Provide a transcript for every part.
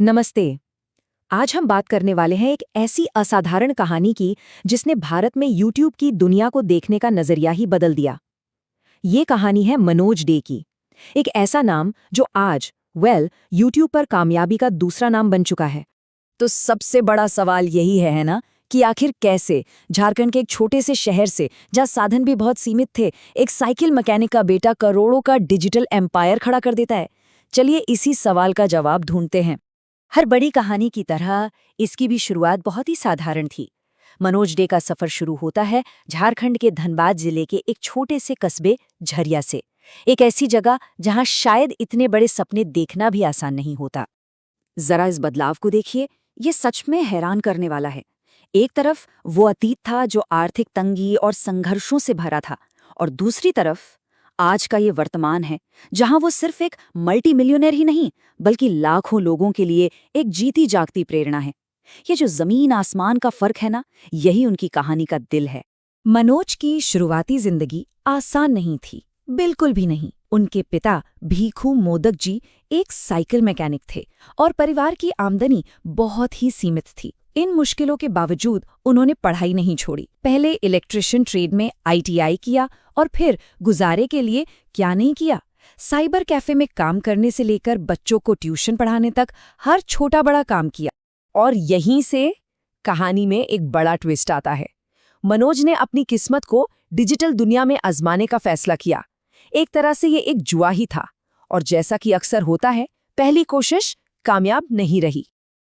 नमस्ते। आज हम बात करने वाले हैं एक ऐसी असाधारण कहानी की जिसने भारत में यूट्यूब की दुनिया को देखने का नजरिया ही बदल दिया। ये कहानी है मनोज डे की। एक ऐसा नाम जो आज यूट्यूब पर कामयाबी का दूसरा नाम बन चुका है। तो सबसे बड़ा सवाल यही है ना कि आखिर कैसे झारखंड के एक छोटे से शहर से, जहाँ साधन भी बहुत सीमित थे, एक साइकिल मैकेनिक का बेटा करोड़ों का डिजिटल एम्पायर खड़ा कर देता है। चलिए इसी सवाल का जवाब ढूंढते हैं। हर बड़ी कहानी की तरह इसकी भी शुरुआत बहुत ही साधारण थी। मनोज डे का सफर शुरू होता है झारखंड के धनबाद जिले के एक छोटे से कस्बे झरिया से, एक ऐसी जगह जहां शायद इतने बड़े सपने देखना भी आसान नहीं होता। जरा इस बदलाव को देखिए, ये सच में हैरान करने वाला है। एक तरफ वो अतीत था जो आर्थिक तंगी और संघर्षों से भरा था, और दूसरी तरफ आज का ये वर्तमान है जहां वो सिर्फ एक मल्टी मिलियनेयर ही नहीं बल्कि लाखों लोगों के लिए एक जीती जागती प्रेरणा है। ये जो जमीन आसमान का फर्क है ना, यही उनकी कहानी का दिल है। मनोज की शुरुआती जिंदगी आसान नहीं थी, बिल्कुल भी नहीं। उनके पिता भीखू मोदक जी एक साइकिल मैकेनिक थे और परिवार की आमदनी बहुत ही सीमित थी। इन मुश्किलों के बावजूद उन्होंने पढ़ाई नहीं छोड़ी। पहले इलेक्ट्रिशियन ट्रेड में ITI किया और फिर गुजारे के लिए क्या नहीं किया, साइबर कैफे में काम करने से लेकर बच्चों को ट्यूशन पढ़ाने तक हर छोटा बड़ा काम किया। और यहीं से कहानी में एक बड़ा ट्विस्ट आता है। मनोज ने अपनी किस्मत को डिजिटल दुनिया में आजमाने का फैसला किया। एक तरह से ये एक जुआ ही था, और जैसा कि अक्सर होता है, पहली कोशिश कामयाब नहीं रही।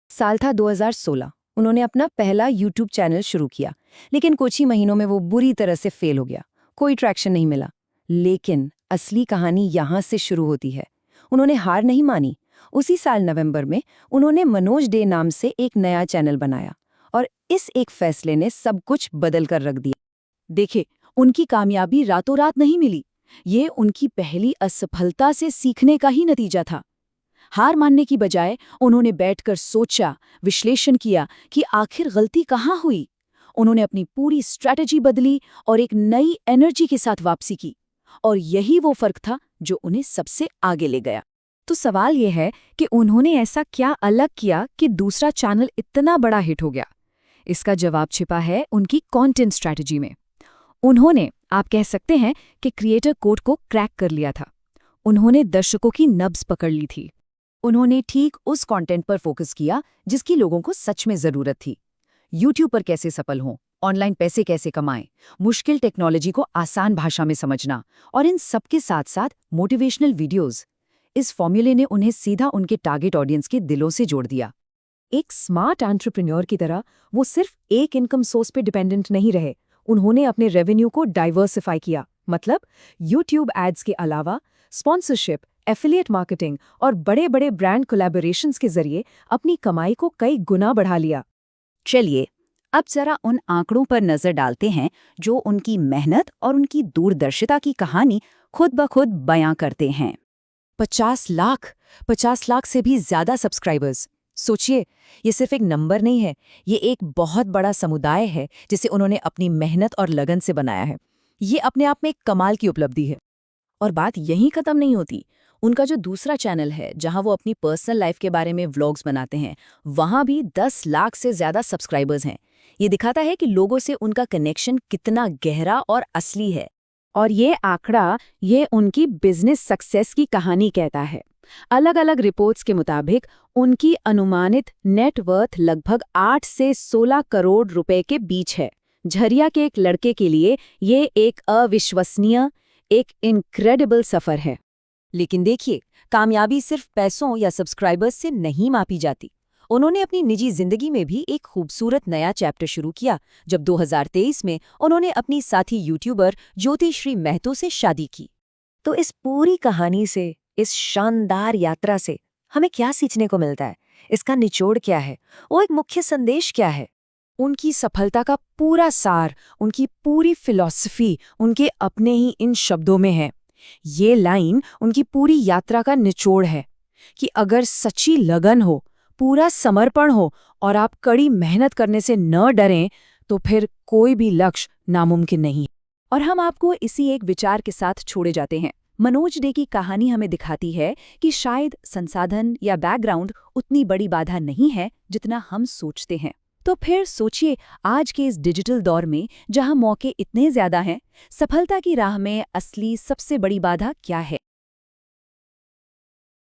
साल था 2016। उन्होंने अपना पहला YouTube चैनल शुरू किया, लेकिन कुछ ही महीनों में वो बुरी तरह से फेल हो गया। कोई ट्रैक्शन नहीं मिला। लेकिन असली कहानी यहाँ से शुरू होती है। उन्होंने हार नहीं मानी। उसी साल नवंबर में उन्होंने मनोज डे नाम से एक नया चैनल बनाया, और इस एक फैसले ने सब कुछ बदल कर रख दिया। देखिए, उनकी कामयाबी रातों रात नहीं मिली। ये उनकी पहली असफलता से सीखने का ही नतीजा था। हार मानने की बजाय उन्होंने बैठकर सोचा, विश्लेषण किया कि आखिर गलती कहाँ हुई। उन्होंने अपनी पूरी स्ट्रैटेजी बदली और एक नई एनर्जी के साथ वापसी की, और यही वो फर्क था जो उन्हें सबसे आगे ले गया। तो सवाल यह है कि उन्होंने ऐसा क्या अलग किया कि दूसरा चैनल इतना बड़ा हिट हो गया। इसका जवाब छिपा है उनकी कंटेंट स्ट्रैटेजी में। उन्होंने, आप कह सकते हैं कि क्रिएटर कोड को क्रैक कर लिया था। उन्होंने दर्शकों की नब्ज पकड़ ली थी। उन्होंने ठीक उस कंटेंट पर फोकस किया जिसकी लोगों को सच में जरूरत थी। यूट्यूब पर कैसे सफल हों, ऑनलाइन पैसे कैसे कमाएं, मुश्किल टेक्नोलॉजी को आसान भाषा में समझना, और इन सबके साथ साथ मोटिवेशनल वीडियोस। इस फॉर्मूले ने उन्हें सीधा उनके टारगेट ऑडियंस के दिलों से जोड़ दिया। एक स्मार्ट एंटरप्रेन्योर की तरह वो सिर्फ एक इनकम सोर्स पे डिपेंडेंट नहीं रहे। उन्होंने अपने रेवेन्यू को डाइवर्सिफाई किया। मतलब यूट्यूब एड्स के अलावा स्पॉन्सरशिप, एफिलिएट मार्केटिंग और बड़े बड़े ब्रांड कोलैबोरेशंस के जरिए अपनी कमाई को कई गुना बढ़ा लिया। चलिए अब जरा उन आंकड़ों पर नजर डालते हैं जो उनकी मेहनत और उनकी दूरदर्शिता की कहानी खुद ब खुद बयां करते हैं। 50 लाख से भी ज्यादा सब्सक्राइबर्स। सोचिए, ये सिर्फ एक नंबर नहीं है, ये एक बहुत बड़ा समुदाय है जिसे उन्होंने अपनी मेहनत और लगन से बनाया है। ये अपने आप में एक कमाल की उपलब्धि है। और बात यहीं खत्म नहीं होती। उनका जो दूसरा चैनल है जहां वो अपनी पर्सनल लाइफ के बारे में व्लॉग्स बनाते हैं, वहां भी 10 लाख से ज्यादा सब्सक्राइबर्स हैं। ये दिखाता है कि लोगों से उनका कनेक्शन कितना गहरा और असली है। और ये आंकड़ा ये उनकी बिजनेस सक्सेस की कहानी कहता है। अलग अलग रिपोर्ट्स के मुताबिक उनकी अनुमानित नेट वर्थ लगभग 8 से 16 करोड़ रुपए के बीच है। झरिया के एक लड़के के लिए ये एक अविश्वसनीय, एक इनक्रेडिबल सफर है। लेकिन देखिए, कामयाबी सिर्फ पैसों या सब्सक्राइबर्स से नहीं मापी जाती। उन्होंने अपनी निजी जिंदगी में भी एक खूबसूरत नया चैप्टर शुरू किया जब 2023 में उन्होंने अपनी साथी यूट्यूबर ज्योति श्री महतो से शादी की। तो इस पूरी कहानी से, इस शानदार यात्रा से हमें क्या सीखने को मिलता है? इसका निचोड़ क्या है? वो एक मुख्य संदेश क्या है? उनकी सफलता का पूरा सार, उनकी पूरी फिलॉसफी उनके अपने ही इन शब्दों में है। ये लाइन उनकी पूरी यात्रा का निचोड़ है कि अगर सच्ची लगन हो, पूरा समर्पण हो और आप कड़ी मेहनत करने से न डरें, तो फिर कोई भी लक्ष्य नामुमकिन नहीं है। और हम आपको इसी एक विचार के साथ छोड़े जाते हैं। मनोज डे की कहानी हमें दिखाती है कि शायद संसाधन या बैकग्राउंड उतनी बड़ी बाधा नहीं है जितना हम सोचते हैं। तो फिर सोचिए, आज के इस डिजिटल दौर में जहां मौके इतने ज्यादा हैं, सफलता की राह में असली सबसे बड़ी बाधा क्या है?